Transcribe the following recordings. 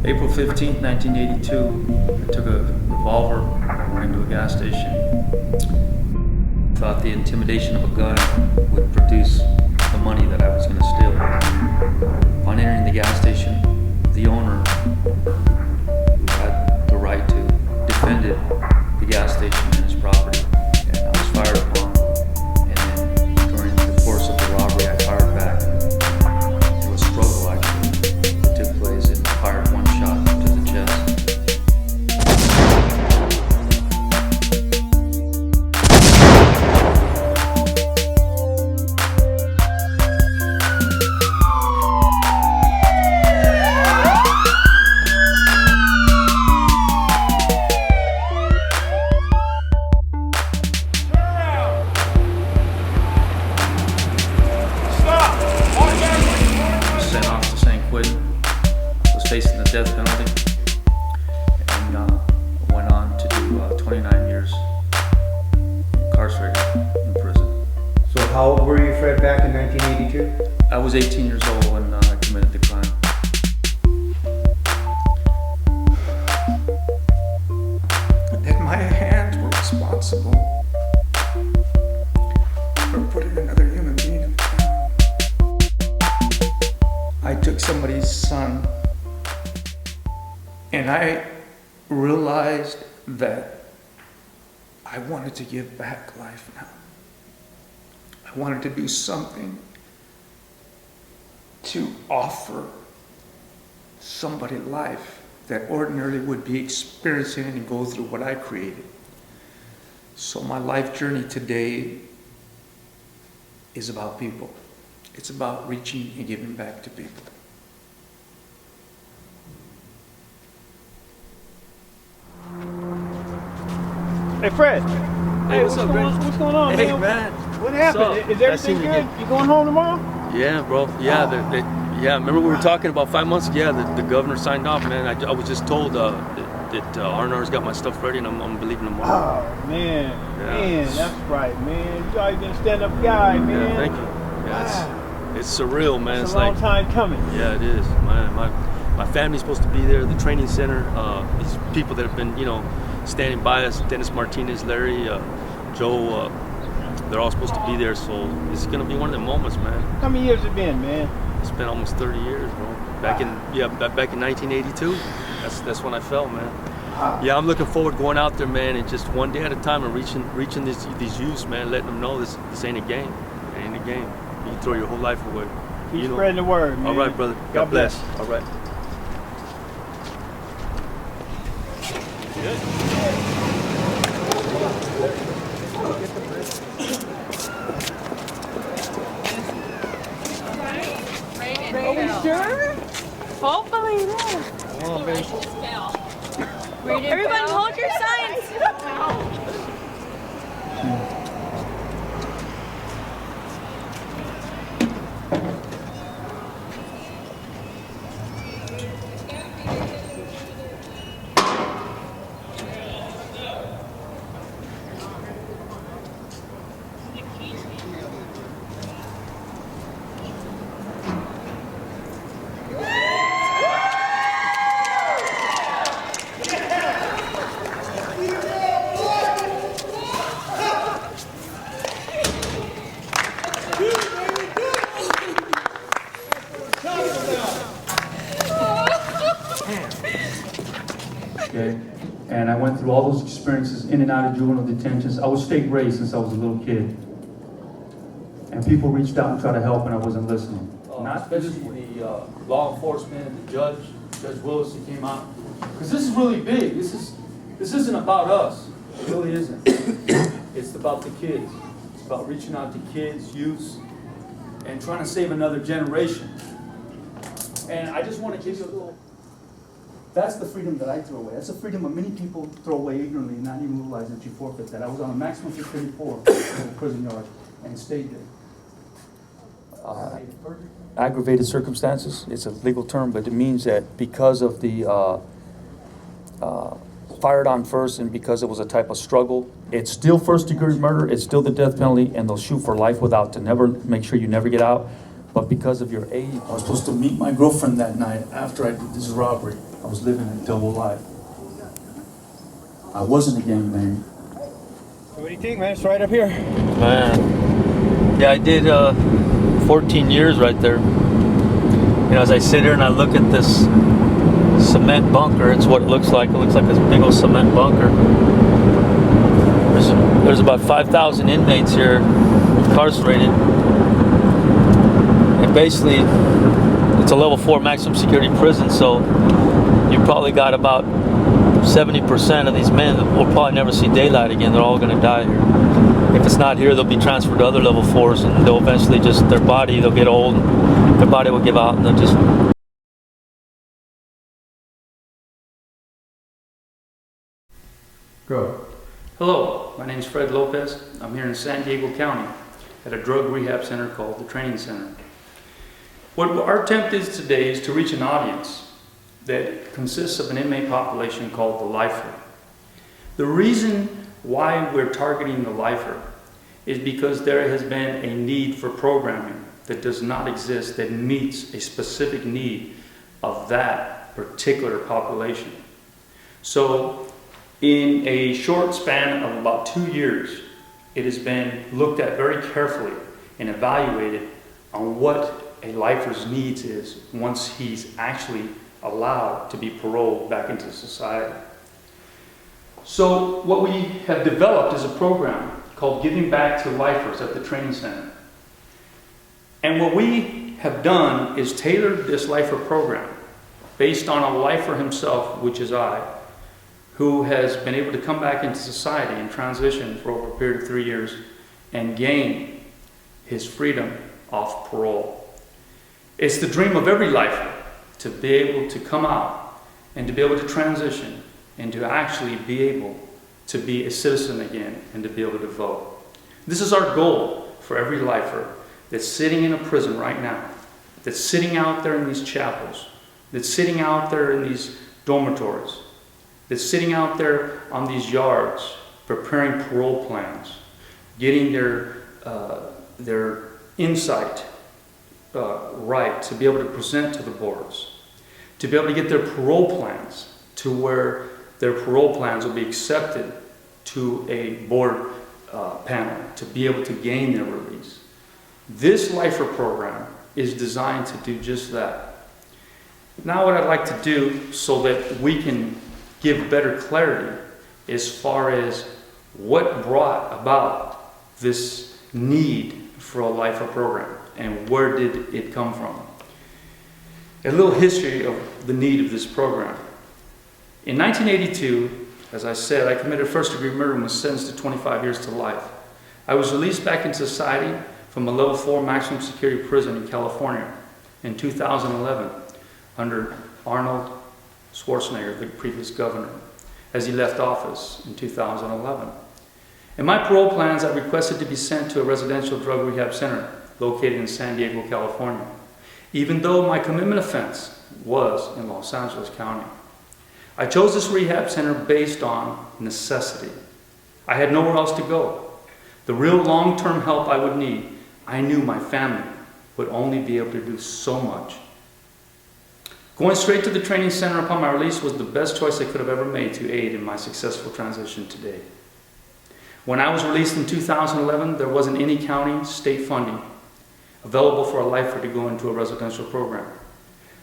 April 15th, 1982, I took a revolver, went into a gas station. Thought the intimidation of a gun would produce the money that I was going to steal. Upon entering the gas station, the owner, who had the right to, defended the gas station and his property, and I was fired upon. And then during the course of the robbery, I fired back. There was a struggle actually that took place, and fired one shot to the chest. Sent off to St. Quentin, was facing the death penalty, and went on to do 29 years incarcerated in prison. So how old were you, Fred, back in 1982? I was 18 years old when I committed the crime. That my hands were responsible for putting another human being in the ground. I took somebody's son, and I realized that I wanted to give back life now. I wanted to do something to offer somebody life that ordinarily would be experiencing and go through what I created. So my life journey today is about people. It's about reaching and giving back to people. Hey Fred. Hey, what's up, man? What's going on, Hey, man? man. What happened? What's up? Is everything Nice seeing good? you You going home tomorrow? Yeah, bro. Yeah, yeah. Remember we were talking about 5 months ago? Yeah, the governor signed off, man. I was just told that R&R's got my stuff ready, and I'm leaving tomorrow. Oh man, Yeah. man, that's right, man. You always been a stand-up guy, man. Yeah, thank you. Yeah, it's surreal, man. It's It's a long like, time coming. yeah, it is. My family's supposed to be there. The training center. These people that have been, standing by us. Dennis Martinez, Larry, Joe. They're all supposed to be there. So it's gonna be one of the moments, man. How many years it been, man? It's been almost 30 years, bro. Back in 1982. That's when I fell, man. Yeah, I'm looking forward to going out there, man, and just one day at a time and reaching these youths, man, letting them know this ain't a game. It ain't a game. You can throw your whole life away. Keep spreading the word, man. All right, brother. God bless. All right. Are we sure? Hopefully, yeah. Come on, baby. Everyone hold your signs. Okay, and I went through all those experiences in and out of juvenile detentions. I was state raised since I was a little kid. And people reached out and tried to help, and I wasn't listening. Not Especially the law enforcement, the Judge Willis, he came out. Because this is really big. This isn't about us. It really isn't. It's about the kids. It's about reaching out to kids, youths, and trying to save another generation. And I just want to give you a little. That's the freedom that I throw away. That's the freedom that many people throw away ignorantly and not even realize that you forfeit that. I was on a maximum for 34 in the prison yard and stayed there. Aggravated circumstances, it's a legal term, but it means that because of the fired on first and because it was a type of struggle, it's still first degree murder, it's still the death penalty, and they'll shoot for life without to never make sure you never get out. but because of your age. I was supposed to meet my girlfriend that night after I did this robbery. I was living a double life. I wasn't a gangbanger. What do you think, man? It's right up here. Man, yeah, I did 14 years right there. You know, as I sit here and I look at this cement bunker, it's what it looks like. It looks like this big old cement bunker. There's about 5,000 inmates here incarcerated. And basically, it's a level 4 maximum security prison, so you probably got about 70% of these men will probably never see daylight again. They're all going to die here. If it's not here, they'll be transferred to other level 4s, and they'll eventually just, their body, they'll get old, and their body will give out, and they'll just... Go. Hello, my name is Fred Lopez. I'm here in San Diego County at a drug rehab center called the Training Center. What our attempt is today is to reach an audience that consists of an inmate population called the lifer. The reason why we're targeting the lifer is because there has been a need for programming that does not exist that meets a specific need of that particular population. So in a short span of about 2 years, it has been looked at very carefully and evaluated on what a lifer's needs is once he's actually allowed to be paroled back into society. So what we have developed is a program called Giving Back to Lifers at the Training Center. And what we have done is tailored this lifer program based on a lifer himself, which is I, who has been able to come back into society and transition for over a period of 3 years and gain his freedom off parole. It's the dream of every lifer to be able to come out and to be able to transition and to actually be able to be a citizen again and to be able to vote. This is our goal for every lifer that's sitting in a prison right now, that's sitting out there in these chapels, that's sitting out there in these dormitories, that's sitting out there on these yards preparing parole plans, getting their insight right to be able to present to the boards, to be able to get their parole plans to where their parole plans will be accepted to a board panel to be able to gain their release. This lifer program is designed to do just that. Now what I'd like to do so that we can give better clarity as far as what brought about this need for a lifer program and where did it come from. A little history of the need of this program. In 1982, as I said, I committed first-degree murder and was sentenced to 25 years to life. I was released back into society from a level 4 maximum security prison in California in 2011 under Arnold Schwarzenegger, the previous governor, as he left office in 2011. In my parole plans, I requested to be sent to a residential drug rehab center located in San Diego, California, even though my commitment offense was in Los Angeles County. I chose this rehab center based on necessity. I had nowhere else to go. The real long-term help I would need, I knew my family would only be able to do so much. Going straight to the training center upon my release was the best choice I could have ever made to aid in my successful transition today. When I was released in 2011, there wasn't any county, state funding available for a lifer to go into a residential program.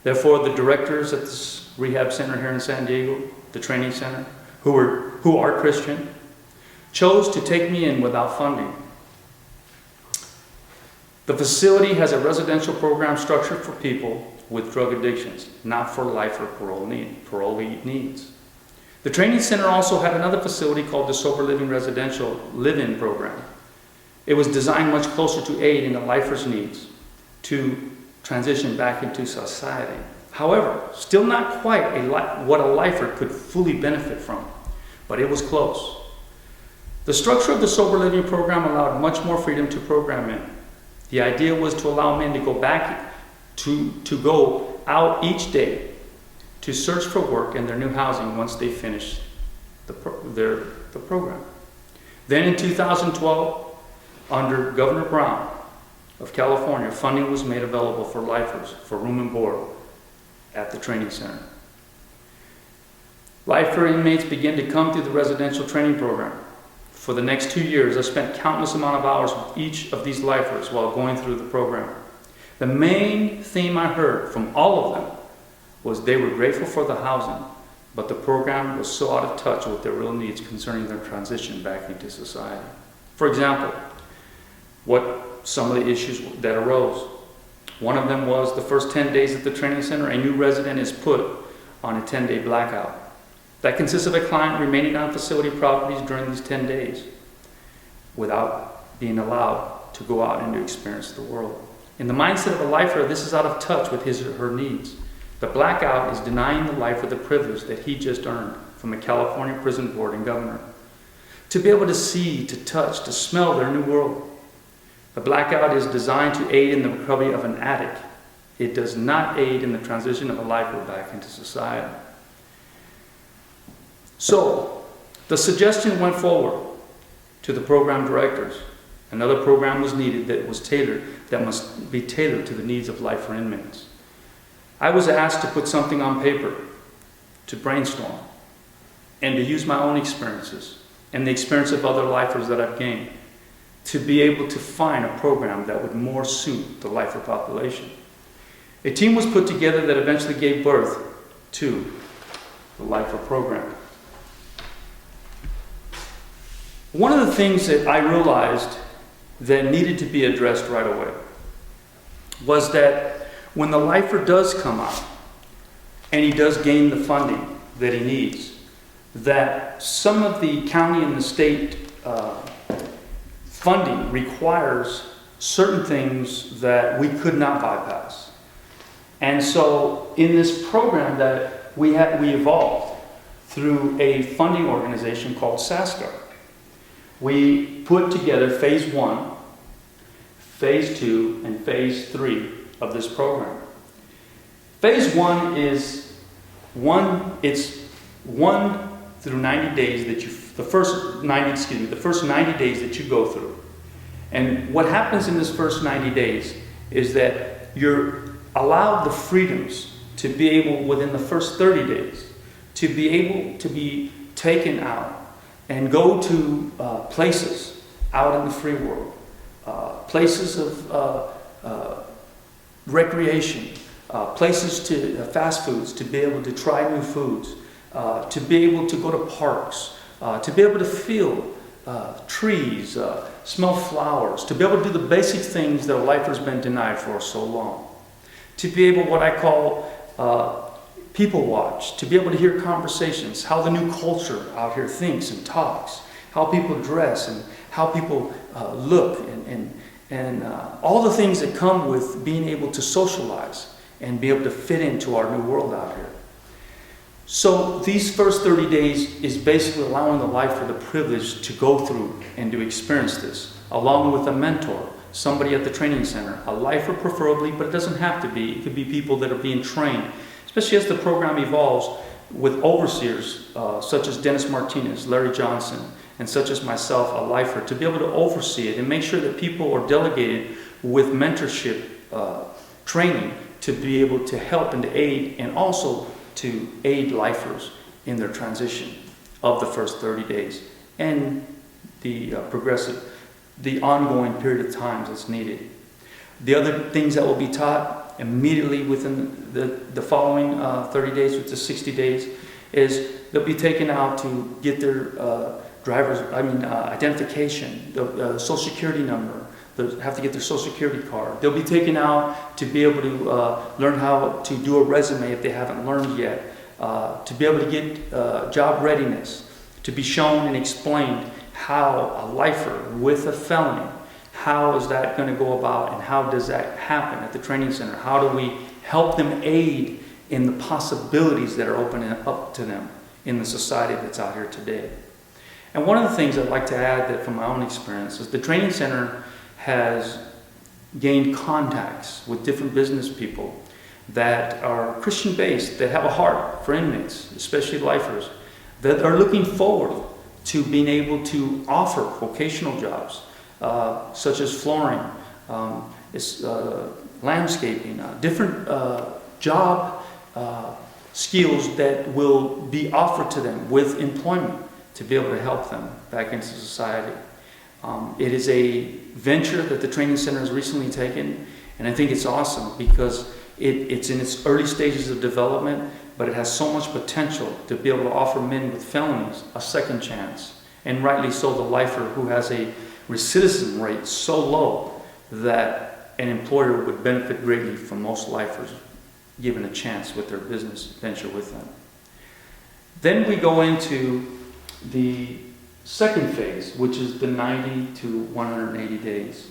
Therefore, the directors at this rehab center here in San Diego, the training center, who are Christian, chose to take me in without funding. The facility has a residential program structured for people with drug addictions, not for lifer parolee needs. The training center also had another facility called the Sober Living Residential Live-In Program. It was designed much closer to aid in the lifer's needs to transition back into society. However, still not quite what a lifer could fully benefit from, but it was close. The structure of the Sober Living program allowed much more freedom to program in. The idea was to allow men to go back to go out each day to search for work and their new housing once they finish the program. Then in 2012, under Governor Brown, of California, funding was made available for lifers for room and board at the training center. Lifer inmates begin to come through the residential training program. For the next 2 years, I spent countless amount of hours with each of these lifers while going through the program. The main theme I heard from all of them was they were grateful for the housing, but the program was so out of touch with their real needs concerning their transition back into society. For example, what some of the issues that arose. One of them was the first 10 days at the training center, a new resident is put on a 10-day blackout. That consists of a client remaining on facility properties during these 10 days without being allowed to go out and to experience the world. In the mindset of a lifer, this is out of touch with his or her needs. The blackout is denying the lifer the privilege that he just earned from a California prison board and governor. To be able to see, to touch, to smell their new world. The blackout is designed to aid in the recovery of an addict. It does not aid in the transition of a lifer back into society. So, the suggestion went forward to the program directors. Another program was needed that must be tailored to the needs of lifer inmates. I was asked to put something on paper, to brainstorm, and to use my own experiences and the experience of other lifers that I've gained to be able to find a program that would more suit the lifer population. A team was put together that eventually gave birth to the lifer program. One of the things that I realized that needed to be addressed right away was that when the lifer does come out and he does gain the funding that he needs, that some of the county and the state funding requires certain things that we could not bypass. And so in this program that we evolved through a funding organization called SASCA, we put together phase 1, phase 2, and phase 3 of this program. Phase 1 is it's 1 through 90 days that the first 90 days that you go through. And what happens in this first 90 days is that you're allowed the freedoms to be able, within the first 30 days, to be able to be taken out and go to places out in the free world, places of recreation, places to fast foods, to be able to try new foods, to be able to go to parks, to be able to feel trees, smell flowers, to be able to do the basic things that a lifer's been denied for so long. To be able, what I call people watch, to be able to hear conversations, how the new culture out here thinks and talks, how people dress and how people look, and all the things that come with being able to socialize and be able to fit into our new world out here. So these first 30 days is basically allowing the lifer the privilege to go through and to experience this, along with a mentor, somebody at the training center, a lifer preferably, but it doesn't have to be. It could be people that are being trained, especially as the program evolves, with overseers such as Dennis Martinez, Larry Johnson, and such as myself, a lifer, to be able to oversee it and make sure that people are delegated with mentorship training to be able to help and to aid, and also to aid lifers in their transition of the first 30 days and the ongoing period of time that's needed. The other things that will be taught immediately within the following 30 days, which is 60 days, is they'll be taken out to get their identification, the social security number. They'll have to get their social security card. They'll be taken out to be able to learn how to do a resume if they haven't learned yet, to be able to get job readiness, to be shown and explained how a lifer with a felony, how is that going to go about, and how does that happen at the training center? How do we help them aid in the possibilities that are opening up to them in the society that's out here today? And one of the things I'd like to add that from my own experience is the training center has gained contacts with different business people that are Christian-based, that have a heart for inmates, especially lifers, that are looking forward to being able to offer vocational jobs, such as flooring, landscaping, different job skills that will be offered to them with employment to be able to help them back into society. It is a venture that the training center has recently taken, and I think it's awesome because it's in its early stages of development, but it has so much potential to be able to offer men with felonies a second chance. And rightly so, the lifer who has a recidivism rate so low that an employer would benefit greatly from most lifers given a chance with their business venture with them. Then we go into the second phase, which is the 90 to 180 days.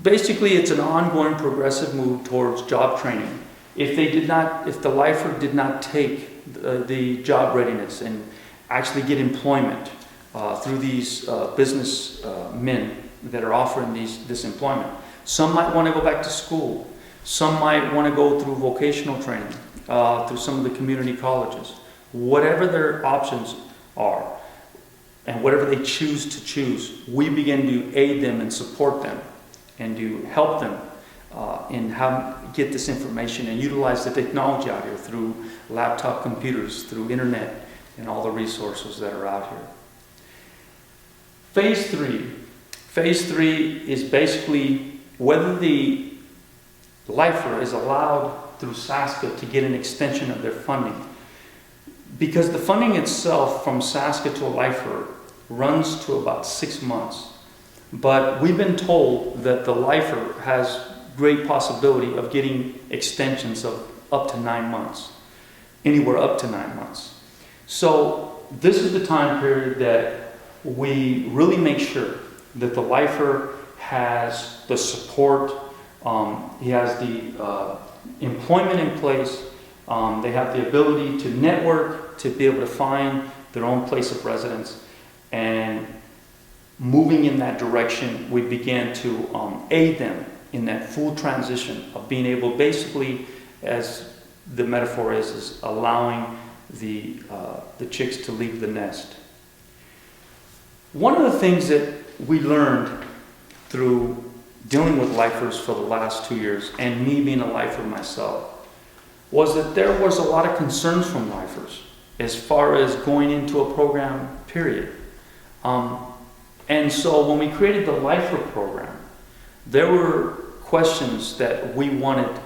Basically, it's an ongoing progressive move towards job training. If the lifer did not take the job readiness and actually get employment through these business men that are offering this employment, some might want to go back to school. Some might want to go through vocational training through some of the community colleges. Whatever their options are, and whatever they choose to choose, we begin to aid them and support them and to help them in how to get this information and utilize the technology out here through laptop computers, through internet, and all the resources that are out here. Phase 3. Phase 3 is basically whether the lifer is allowed through SASCA to get an extension of their funding. Because the funding itself from SASCA to a lifer runs to about 6 months. But we've been told that the lifer has great possibility of getting extensions of up to 9 months, anywhere up to 9 months. So this is the time period that we really make sure that the lifer has the support, he has the employment in place, they have the ability to network, to be able to find their own place of residence, and moving in that direction, we began to aid them in that full transition of being able, basically, as the metaphor is allowing the chicks to leave the nest. One of the things that we learned through dealing with lifers for the last 2 years, and me being a lifer myself, was that there was a lot of concerns from lifers as far as going into a program, period. And so when we created the lifer program, there were questions that we wanted